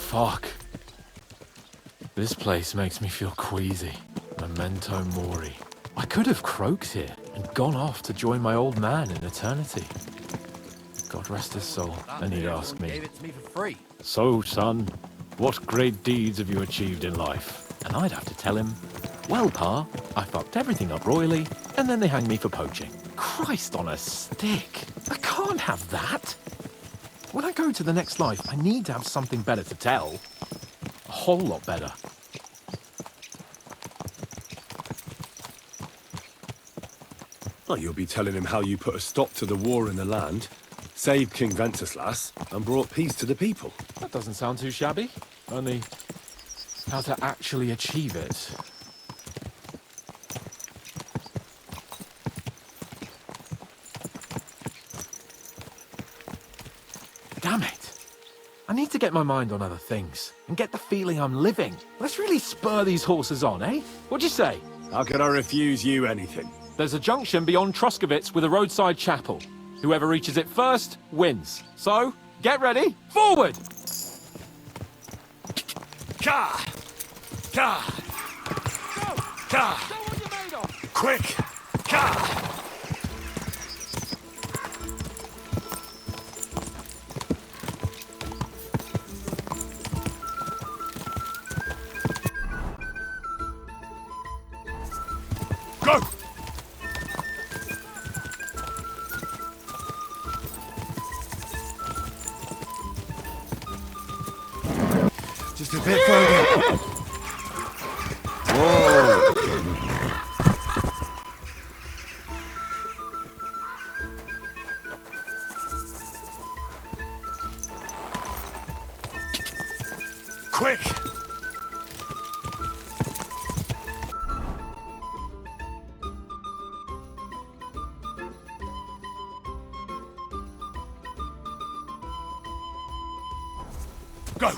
Fuck. This place makes me feel queasy. Memento mori. I could have croaked here and gone off to join my old man in eternity. God rest his soul. And he'd ask me, Gave it to me for free. "So, son, what great deeds have you achieved in life?" And I'd have to tell him, "Well, Pa, I fucked everything up royally, and then they hanged me for poaching." Christ on a stick. I can't have that. When I go to the next life, I need to have something better to tell. A whole lot better. Well, you'll be telling him how you put a stop to the war in the land, saved King Venceslas, and brought peace to the people. That doesn't sound too shabby. Only, how to actually achieve it. Damn it. I need to get my mind on other things, and get the feeling I'm living. Let's really spur these horses on, eh? What'd you say? How could I refuse you anything? There's a junction beyond Troskovitz with a roadside chapel. Whoever reaches it first, wins. So, get ready, forward! Ka! Ka! Go! Ka! Show what you're made of! Quick! Ka! Go! Just a bit further. Whoa! Quick! Go!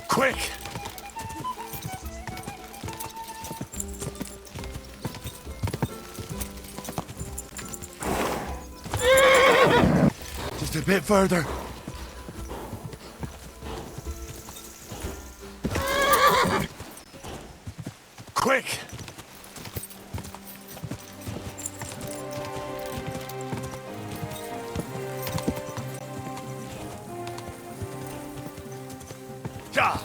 Quick! Just a bit further. Quick! God!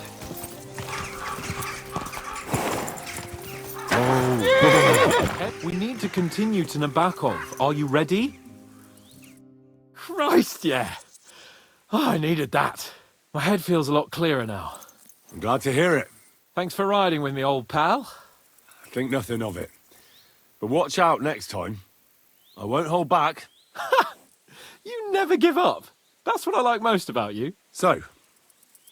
We need to continue to Nabokov. Are you ready? Christ, yeah. Oh, I needed that. My head feels a lot clearer now. I'm glad to hear it. Thanks for riding with me, old pal. Think nothing of it. But watch out next time. I won't hold back. You never give up. That's what I like most about you. So,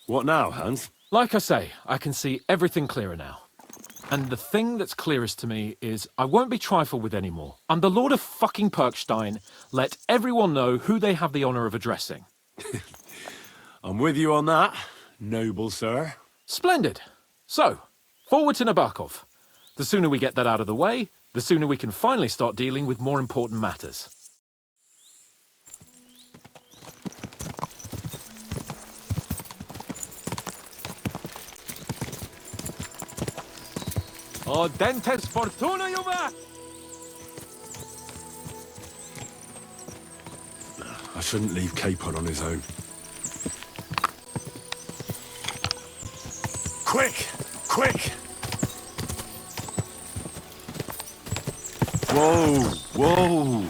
what now, Hans? Like I say, I can see everything clearer now. And the thing that's clearest to me is I won't be trifled with anymore. I'm the Lord of fucking Perkstein. Let everyone know who they have the honor of addressing. I'm with you on that, noble sir. Splendid. So, forward to Nabokov. The sooner we get that out of the way, the sooner we can finally start dealing with more important matters. O dentes fortuna, Juve! I shouldn't leave Capon on his own. Quick! Quick! Whoa! Whoa!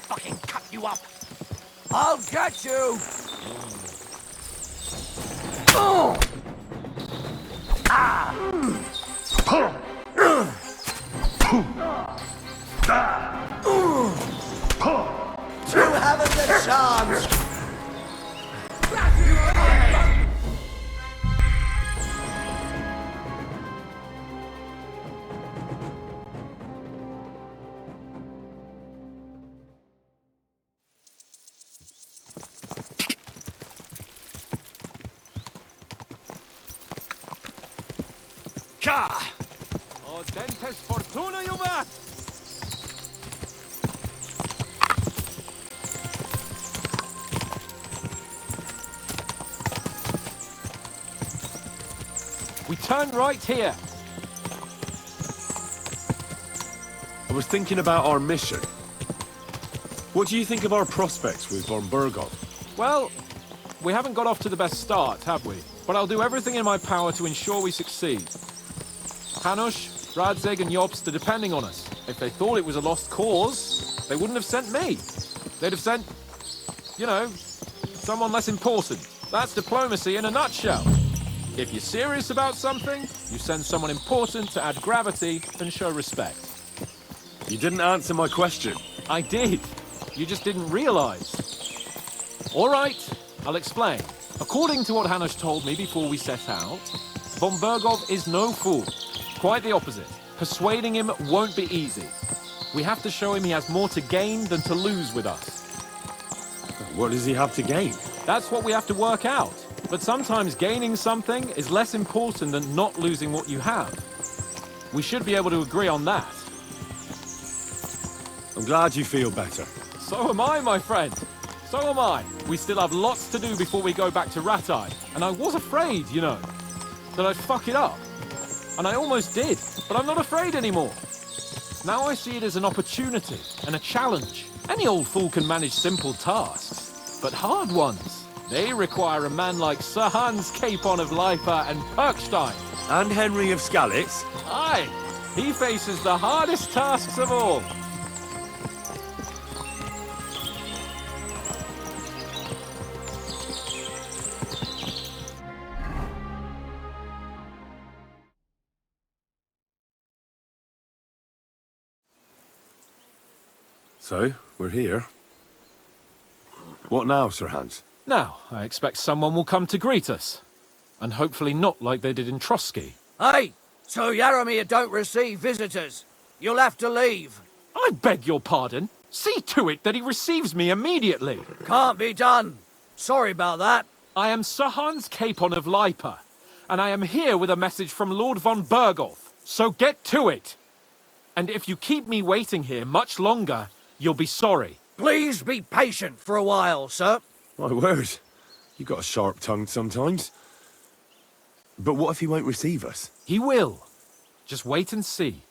fucking cut you up! I'll get you! You haven't the chance! Ka! O dentes fortuna, Juve! We turn right here. I was thinking about our mission. What do you think of our prospects with von Burgov? Well, we haven't got off to the best start, have we? But I'll do everything in my power to ensure we succeed. Hanush, Radzig and Jobst are depending on us. If they thought it was a lost cause, they wouldn't have sent me. They'd have sent, you know, someone less important. That's diplomacy in a nutshell. If you're serious about something, you send someone important to add gravity and show respect. You didn't answer my question. I did. You just didn't realize. All right, I'll explain. According to what Hanush told me before we set out, von Burgov is no fool. Quite the opposite. Persuading him won't be easy. We have to show him he has more to gain than to lose with us. What does he have to gain? That's what we have to work out. But sometimes gaining something is less important than not losing what you have. We should be able to agree on that. I'm glad you feel better. So am I, my friend. So am I. We still have lots to do before we go back to Ratai. And I was afraid, you know, that I'd fuck it up. And I almost did, but I'm not afraid anymore. Now I see it as an opportunity and a challenge. Any old fool can manage simple tasks, but hard ones, they require a man like Sir Hans Capon of Lipa and Perkstein. And Henry of Skalitz? Aye, he faces the hardest tasks of all. So, we're here. What now, Sir Hans? Now, I expect someone will come to greet us. And hopefully not like they did in Trotsky. Hey, so Yaromir don't receive visitors. You'll have to leave. I beg your pardon. See to it that he receives me immediately. Can't be done. Sorry about that. I am Sir Hans Capon of Lipa, and I am here with a message from Lord von Burgov. So get to it. And if you keep me waiting here much longer, you'll be sorry. Please be patient for a while, sir. My word. You got a sharp tongue sometimes. But what if he won't receive us? He will. Just wait and see.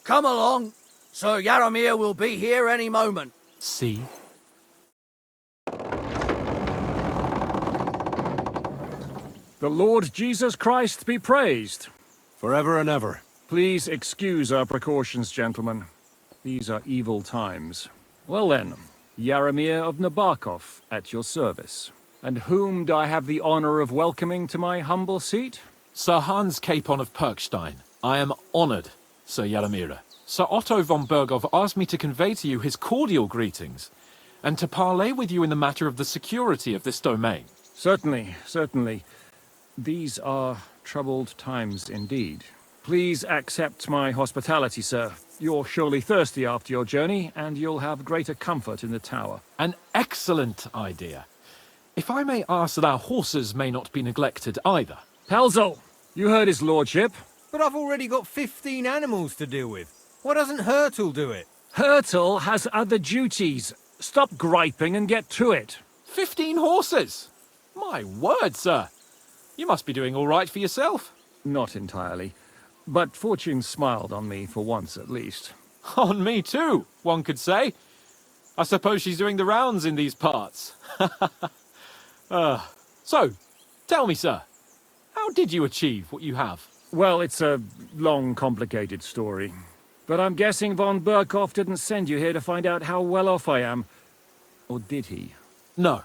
Come along. Sir Yaromir will be here any moment. See? The Lord Jesus Christ be praised. Forever and ever. Please excuse our precautions, gentlemen. These are evil times. Well then, Yaromir of Nabokov at your service. And whom do I have the honor of welcoming to my humble seat? Sir Hans Capon of Perkstein. I am honored, Sir Yaromir. Sir Otto von Burgov asked me to convey to you his cordial greetings, and to parley with you in the matter of the security of this domain. Certainly, certainly. These are troubled times indeed. Please accept my hospitality, sir. You're surely thirsty after your journey, and you'll have greater comfort in the tower. An excellent idea. If I may ask that our horses may not be neglected either. Pelzel, you heard his lordship. But I've already got 15 animals to deal with. Why doesn't Hurtle do it? Hurtle has other duties. Stop griping and get to it. 15 horses! My word, sir. You must be doing all right for yourself. Not entirely. But fortune smiled on me for once at least. On me too, one could say. I suppose she's doing the rounds in these parts. So, tell me, sir, how did you achieve what you have? Well, it's a long, complicated story. But I'm guessing von Burkhoff didn't send you here to find out how well off I am. Or did he? No,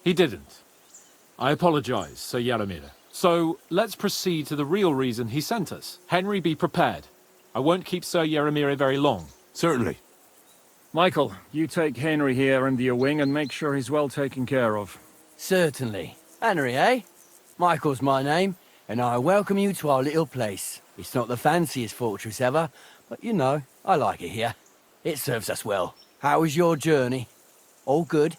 he didn't. I apologize, Sir Yaramir. So, let's proceed to the real reason he sent us. Henry, be prepared. I won't keep Sir Yaramir very long. Certainly. Michael, you take Henry here under your wing and make sure he's well taken care of. Certainly. Henry, eh? Michael's my name, and I welcome you to our little place. It's not the fanciest fortress ever, but you know, I like it here. It serves us well. How was your journey? All good?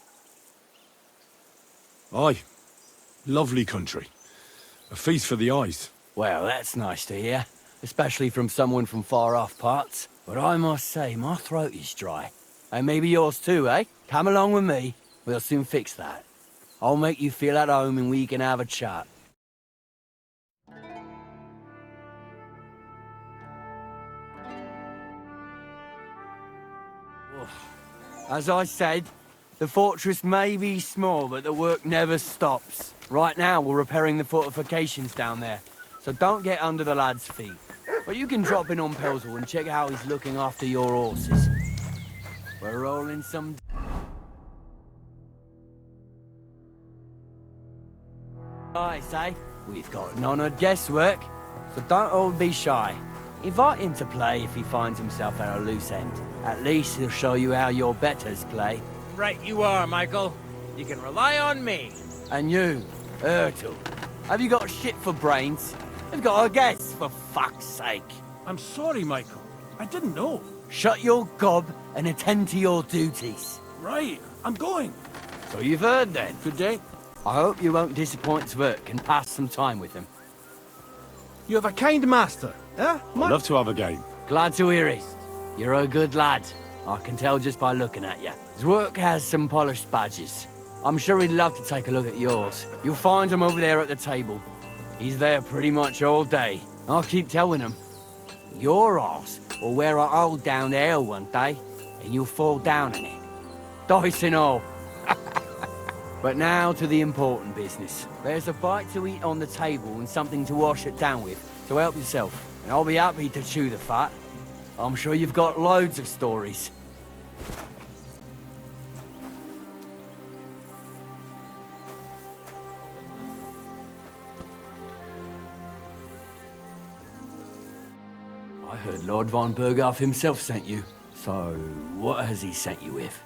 Aye. Lovely country. A feast for the eyes. Well, that's nice to hear, especially from someone from far-off parts. But I must say, my throat is dry. And maybe yours too, eh? Come along with me. We'll soon fix that. I'll make you feel at home and we can have a chat. As I said, the fortress may be small, but the work never stops. Right now, we're repairing the fortifications down there, so don't get under the lad's feet. But you can drop in on Pelzel and check how he's looking after your horses. We're rolling some... dice, eh? We've got none of guesswork, so don't all be shy. Invite him to play if he finds himself at a loose end. At least he'll show you how your betters play. Right you are, Michael. You can rely on me. And you, Ertl, have you got shit for brains? You've got a guess, for fuck's sake. I'm sorry, Michael. I didn't know. Shut your gob and attend to your duties. Right, I'm going. So you've heard then. Good day. I hope you won't disappoint Zwerk and pass some time with him. You have a kind master, eh? I'd love to have a game. Glad to hear it. You're a good lad. I can tell just by looking at you. Zwerk has some polished badges. I'm sure he'd love to take a look at yours. You'll find him over there at the table. He's there pretty much all day. I'll keep telling him. Your arse will wear a hole down there one day, and you'll fall down in it. Dice and all. But now to the important business. There's a bite to eat on the table and something to wash it down with, so help yourself. And I'll be happy to chew the fat. I'm sure you've got loads of stories. I heard Lord von Burghoff himself sent you. So, what has he sent you with?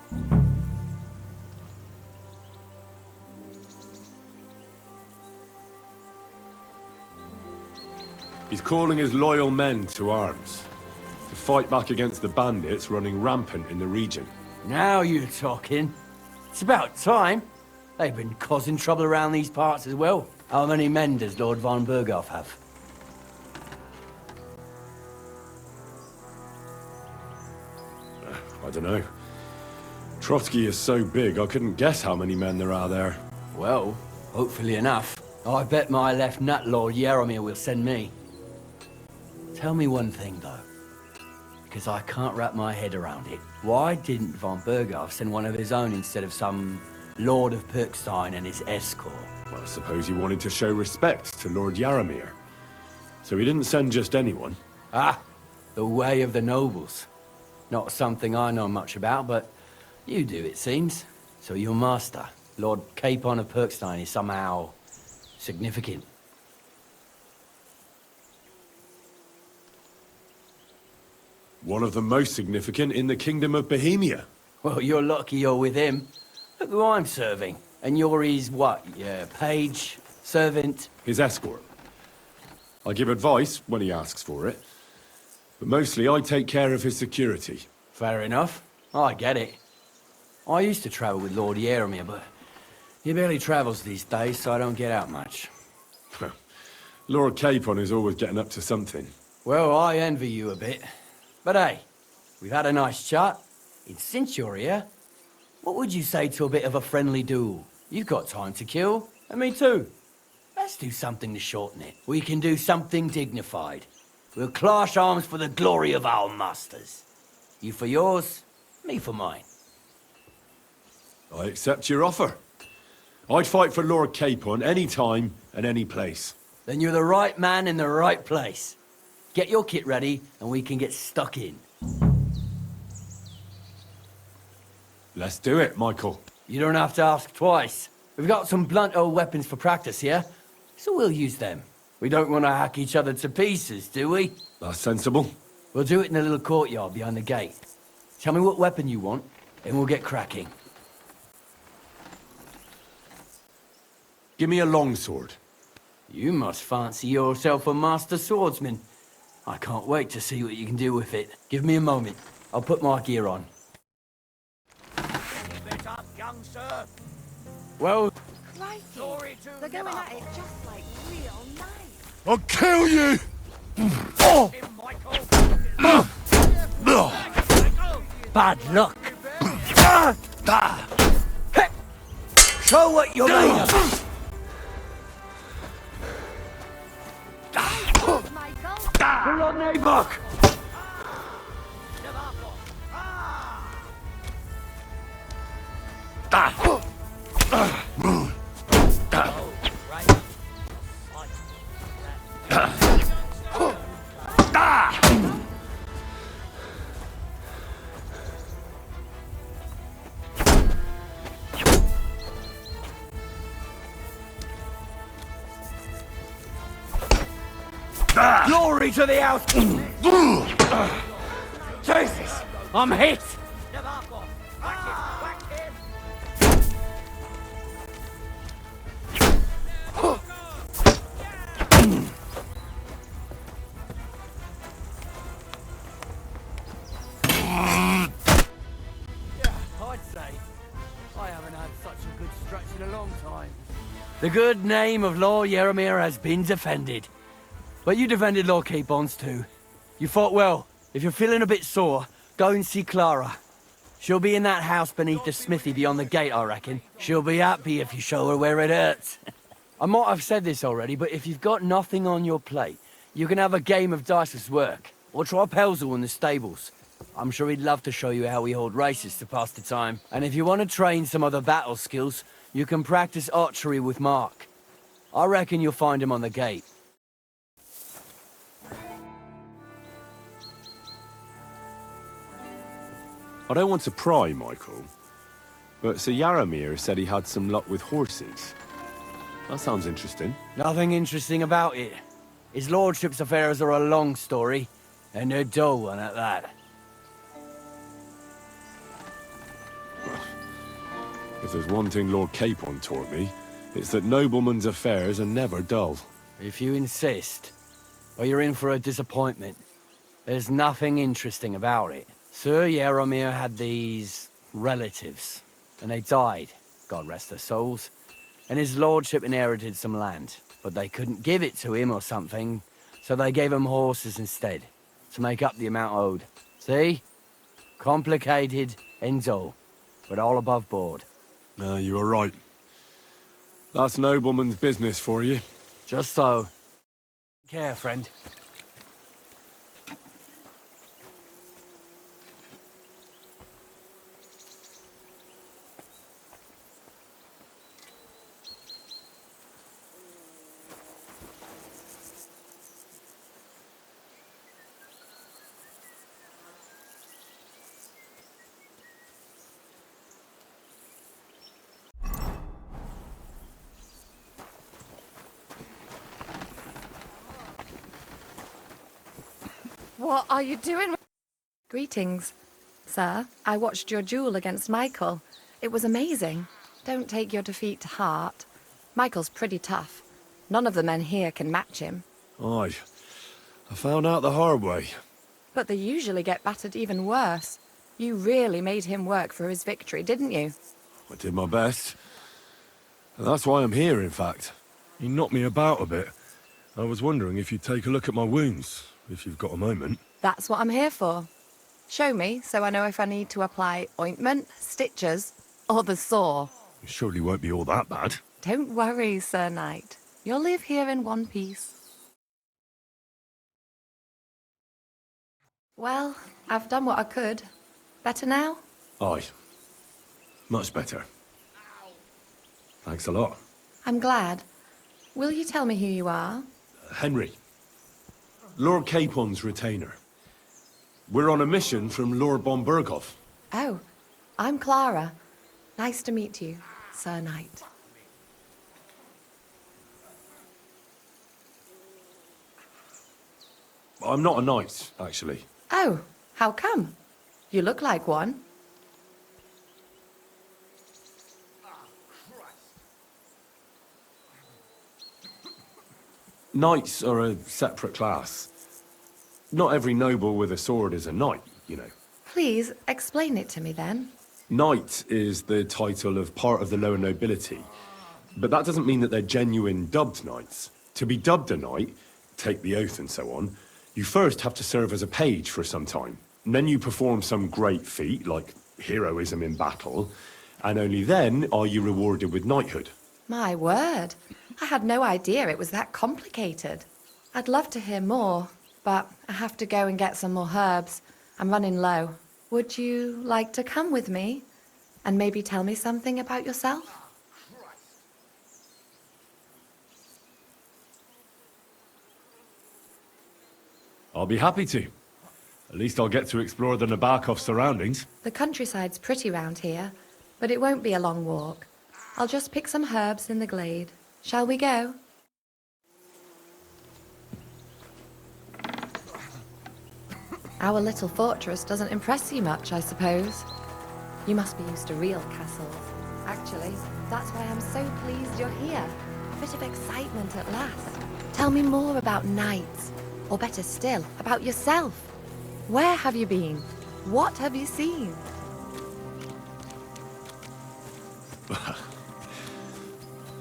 He's calling his loyal men to arms. To fight back against the bandits running rampant in the region. Now you're talking. It's about time. They've been causing trouble around these parts as well. How many men does Lord von Burghoff have? I don't know. Trotsky is so big, I couldn't guess how many men there are there. Well, hopefully enough. I bet my left nut Lord Yaramir will send me. Tell me one thing, though. Because I can't wrap my head around it. Why didn't von Burghoff send one of his own instead of some Lord of Pirkstein and his escort? Well, I suppose he wanted to show respect to Lord Yaramir. So he didn't send just anyone. Ah, the way of the nobles. Not something I know much about, but you do, it seems. So your master, Lord Capon of Pirkstein, is somehow significant. One of the most significant in the Kingdom of Bohemia. Well, you're lucky you're with him. Look who I'm serving. And you're his, what, yeah, page, servant? His escort. I give advice when he asks for it. But mostly I take care of his security. Fair enough. I get it. I used to travel with Lord Yaramir, but he barely travels these days, so I don't get out much. Lord Capon is always getting up to something. Well, I envy you a bit. But hey, we've had a nice chat. And since you're here, what would you say to a bit of a friendly duel? You've got time to kill, and me too. Let's do something to shorten it. We can do something dignified. We'll clash arms for the glory of our masters. You for yours, me for mine. I accept your offer. I'd fight for Lord Capon any time and any place. Then you're the right man in the right place. Get your kit ready, and we can get stuck in. Let's do it, Michael. You don't have to ask twice. We've got some blunt old weapons for practice here, so we'll use them. We don't want to hack each other to pieces, do we? That's sensible. We'll do it in the little courtyard behind the gate. Tell me what weapon you want, and we'll get cracking. Give me a longsword. You must fancy yourself a master swordsman. I can't wait to see what you can do with it. Give me a moment. I'll put my gear on. Well, Crikey. They're going at it just like real nice. I'll kill you! bad luck. Show what you're made of. Michael. Rodney Buck! Glory to the house! Jesus! I'm hit! I'd say I haven't had such a good stretch in a long time. The good name of Lord Yaramir has been defended. But you defended Lord Capons too. You fought well. If you're feeling a bit sore, go and see Clara. She'll be in that house beneath the smithy beyond the gate, I reckon. She'll be happy if you show her where it hurts. I might have said this already, but if you've got nothing on your plate, you can have a game of dice's work. Or try Pelzel in the stables. I'm sure he'd love to show you how we hold races to pass the time. And if you want to train some other battle skills, you can practice archery with Mark. I reckon you'll find him on the gate. I don't want to pry, Michael, but Sir Yaramir said he had some luck with horses. That sounds interesting. Nothing interesting about it. His lordship's affairs are a long story, and a dull one at that. If there's one thing Lord Capon taught me, it's that noblemen's affairs are never dull. If you insist, or you're in for a disappointment. There's nothing interesting about it. Sir Yaramir had these relatives, and they died, God rest their souls. And his lordship inherited some land, but they couldn't give it to him or something, so they gave him horses instead, to make up the amount owed. See? Complicated and dull, but all above board. You are right. That's nobleman's business for you. Just so. Care, friend. What are you doing? Greetings, sir. I watched your duel against Michael. It was amazing. Don't take your defeat to heart. Michael's pretty tough. None of the men here can match him. Aye. I found out the hard way. But they usually get battered even worse. You really made him work for his victory, didn't you? I did my best. And that's why I'm here, in fact. He knocked me about a bit. I was wondering if you'd take a look at my wounds, if you've got a moment. That's what I'm here for. Show me, so I know if I need to apply ointment, stitches, or the saw. It surely won't be all that bad. Don't worry, Sir Knight. You'll live here in one piece. Well, I've done what I could. Better now? Aye. Much better. Thanks a lot. I'm glad. Will you tell me who you are? Henry. Lord Capon's retainer. We're on a mission from Lord Bomberghoff. Oh, I'm Clara. Nice to meet you, Sir Knight. I'm not a knight, actually. Oh, how come? You look like one. Knights are a separate class. Not every noble with a sword is a knight, you know. Please, explain it to me then. Knight is the title of part of the lower nobility. But that doesn't mean that they're genuine dubbed knights. To be dubbed a knight, take the oath and so on, you first have to serve as a page for some time. And then you perform some great feat, like heroism in battle, and only then are you rewarded with knighthood. My word. I had no idea it was that complicated. I'd love to hear more, but I have to go and get some more herbs. I'm running low. Would you like to come with me? And maybe tell me something about yourself? I'll be happy to. At least I'll get to explore the Nabokov surroundings. The countryside's pretty round here, but it won't be a long walk. I'll just pick some herbs in the glade. Shall we go? Our little fortress doesn't impress you much, I suppose. You must be used to real castles. Actually, that's why I'm so pleased you're here. A bit of excitement at last. Tell me more about knights, or better still, about yourself. Where have you been? What have you seen?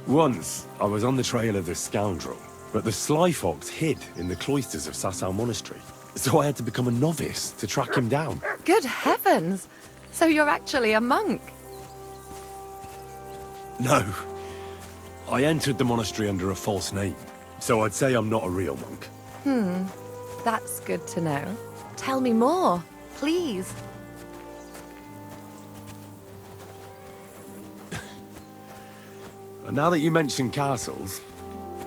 Once, I was on the trail of this scoundrel, but the sly fox hid in the cloisters of Sasau Monastery. So I had to become a novice to track him down. Good heavens! So you're actually a monk? No. I entered the monastery under a false name, so I'd say I'm not a real monk. That's good to know. Tell me more, please. And now that you mention castles,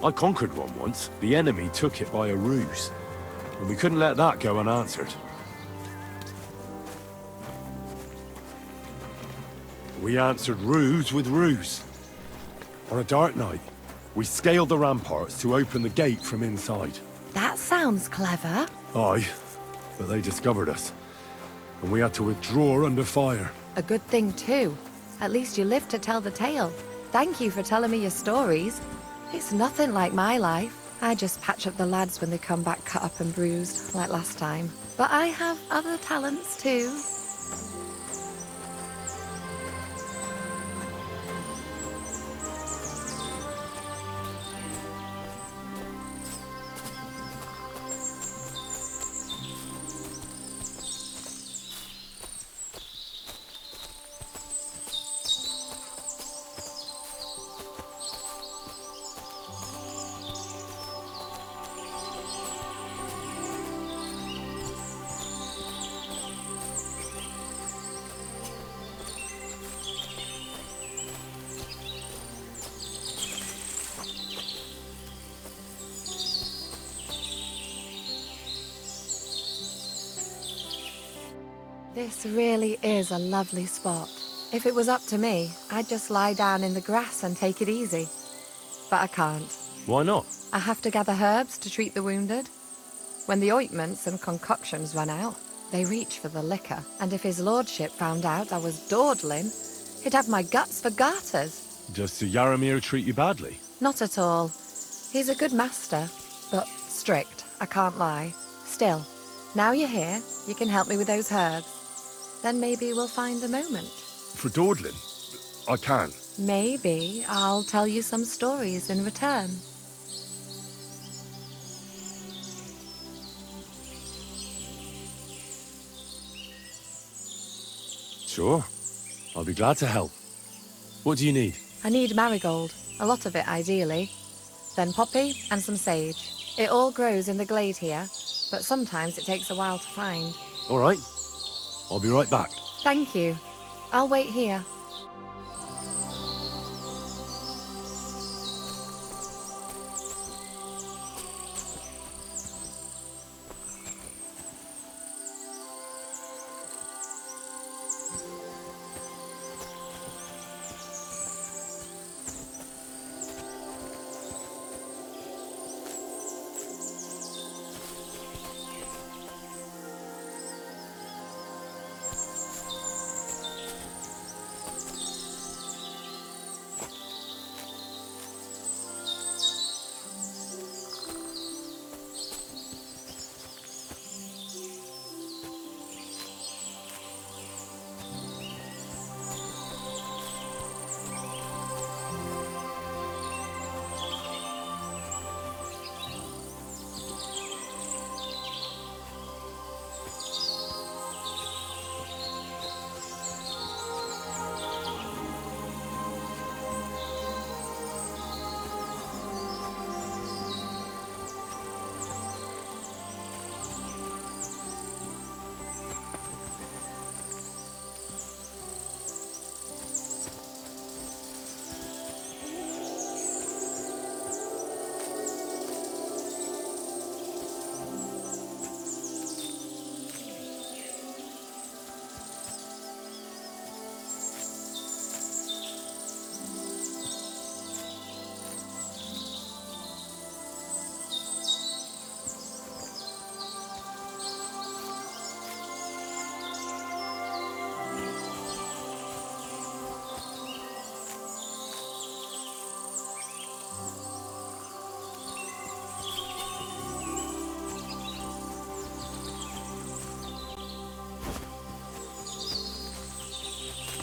I conquered one once. The enemy took it by a ruse, and we couldn't let that go unanswered. We answered ruse with ruse. On a dark night, we scaled the ramparts to open the gate from inside. That sounds clever. Aye, but they discovered us, and we had to withdraw under fire. A good thing too. At least you lived to tell the tale. Thank you for telling me your stories. It's nothing like my life. I just patch up the lads when they come back cut up and bruised, like last time. But I have other talents too. This really is a lovely spot. If it was up to me, I'd just lie down in the grass and take it easy. But I can't. Why not? I have to gather herbs to treat the wounded. When the ointments and concoctions run out, they reach for the liquor. And if his lordship found out I was dawdling, he'd have my guts for garters. Does Sir Yaramir treat you badly? Not at all. He's a good master, but strict, I can't lie. Still, now you're here, you can help me with those herbs. Then maybe we'll find a moment. For dawdling? I can. Maybe I'll tell you some stories in return. Sure. I'll be glad to help. What do you need? I need marigold, a lot of it ideally. Then poppy and some sage. It all grows in the glade here, but sometimes it takes a while to find. All right. I'll be right back. Thank you. I'll wait here.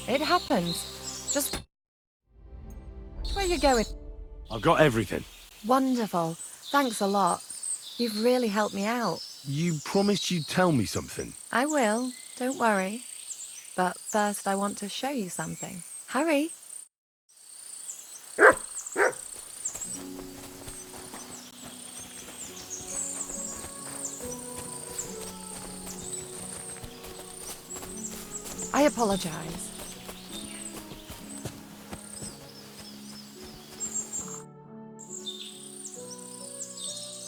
It happens. Just... Where you going? I've got everything. Wonderful. Thanks a lot. You've really helped me out. You promised you'd tell me something. I will. Don't worry. But first I want to show you something. Hurry. I apologize.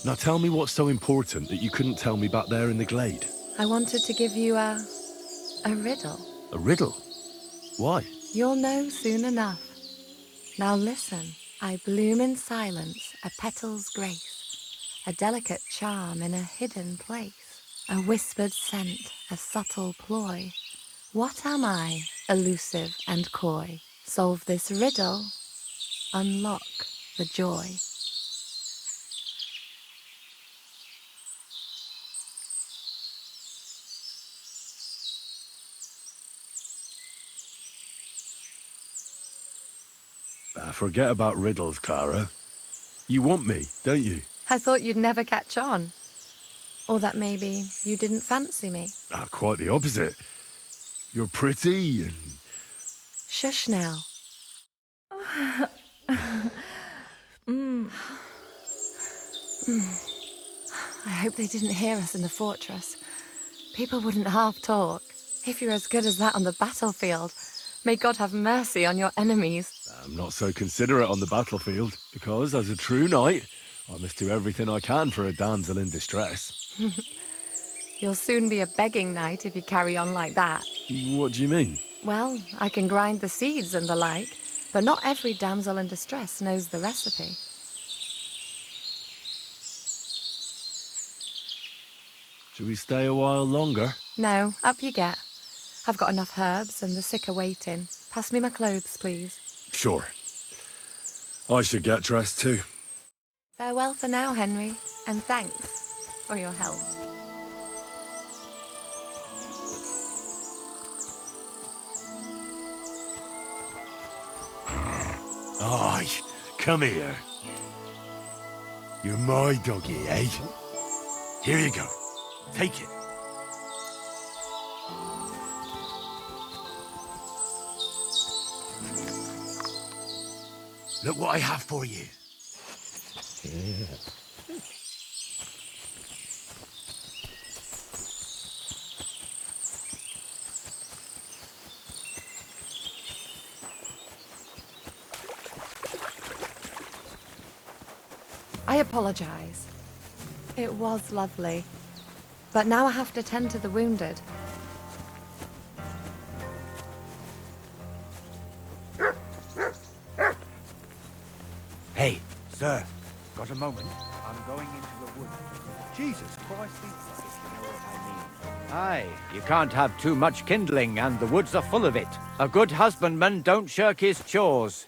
Now tell me what's so important that you couldn't tell me back there in the glade. I wanted to give you a riddle. A riddle? Why? You'll know soon enough. Now listen. I bloom in silence, a petal's grace, a delicate charm in a hidden place, a whispered scent, a subtle ploy. What am I, elusive and coy? Solve this riddle, unlock the joy. Forget about riddles, Clara. You want me, don't you? I thought you'd never catch on. Or that maybe you didn't fancy me. Quite the opposite. You're pretty and... Shush now. I hope they didn't hear us in the fortress. People wouldn't half talk. If you're as good as that on the battlefield, may God have mercy on your enemies. I'm not so considerate on the battlefield, because as a true knight, I must do everything I can for a damsel in distress. You'll soon be a begging knight if you carry on like that. What do you mean? Well, I can grind the seeds and the like, but not every damsel in distress knows the recipe. Should we stay a while longer? No, up you get. I've got enough herbs and the sick are waiting. Pass me my clothes, please. Sure. I should get dressed too. Farewell for now, Henry, and thanks for your help. Aye, come here. You're my doggy, eh? Here you go. Take it. Look what I have for you. I apologize. It was lovely. But now I have to tend to the wounded. Hey, sir, got a moment? I'm going into the wood. Jesus Christ, if you know what I mean. Aye, you can't have too much kindling, and the woods are full of it. A good husbandman don't shirk his chores.